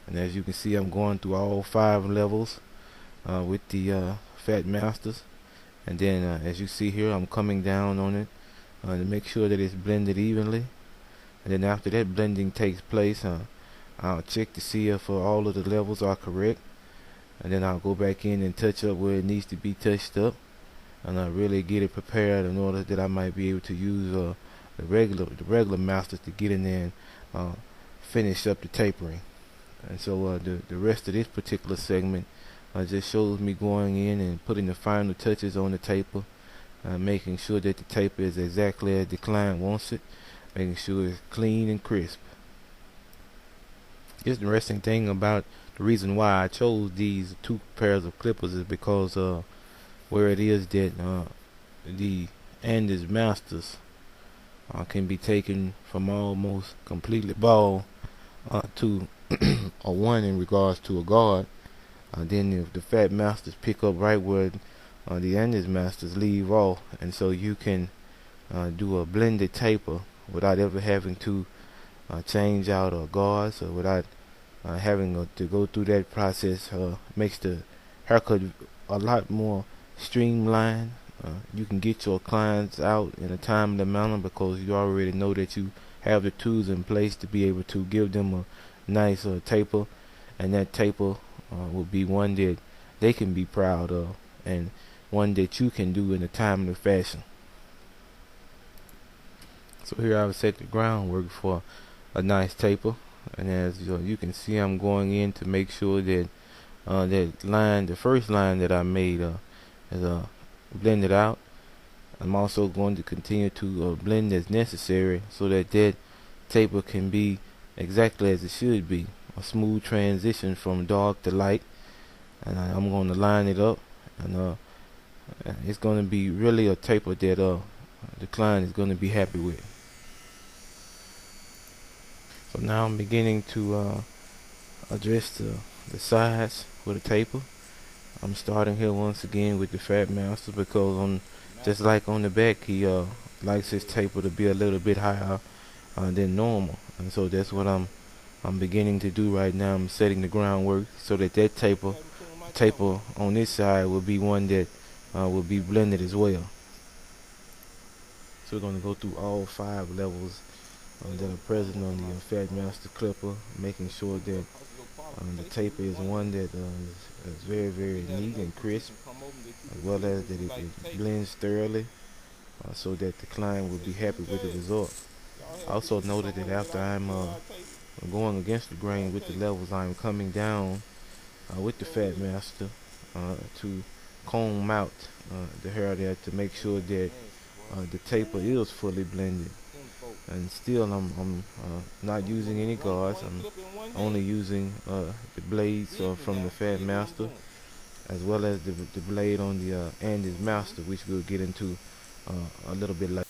And as you can see, I'm going through all 5 levels with the Fat Masters. And then as you see here, I'm coming down on it to make sure that it's blended evenly. And then after that blending takes place, I'll check to see if all of the levels are correct. And then I'll go back in and touch up where it needs to be touched up, and I really get it prepared in order that I might be able to use the regular masters to get in there and finish up the tapering. And so the rest of this particular segment just shows me going in and putting the final touches on the taper, making sure that the taper is exactly as the client wants it, making sure it's clean and crisp. The interesting thing about the reason why I chose these 2 pairs of clippers is because where it is that the Andes Masters can be taken from almost completely bald to a 1 in regards to a guard. Then if the Fat Masters pick up right where the Andes Masters leave off, and so you can do a blended taper without ever having to change out guards, or without having to go through that process. Makes the haircut a lot more streamlined. You can get your clients out in a timely manner because you already know that you have the tools in place to be able to give them a nice taper, and that taper will be one that they can be proud of, and one that you can do in a timely fashion. So here I've set the groundwork for a nice taper, and as you can see, I'm going in to make sure that that line, the first line that I made, is blended out. I'm also going to continue to blend as necessary so that that taper can be exactly as it should be, a smooth transition from dark to light. And I'm going to line it up, and it's going to be really a taper that the client is going to be happy with. So now I'm beginning to address the sides with a taper. I'm starting here once again with the Fat Master because just like on the back, he likes his taper to be a little bit higher than normal, and so that's what I'm beginning to do right now. I'm setting the groundwork so that that taper on this side will be one that will be blended as well. So we're going to go through all 5 levels that are present on the Fat Master clipper, making sure that the taper is one that is very, very neat and crisp, as well as that it blends thoroughly, so that the client will be happy with the result. I also noted that after I'm going against the grain with the levels, I'm coming down with the Fat Master to comb out the hair there to make sure that the taper is fully blended. And still I'm not using any guards. I'm only using the blades from the Fat Master, as well as the blade on the Andes Master, which we'll get into a little bit later.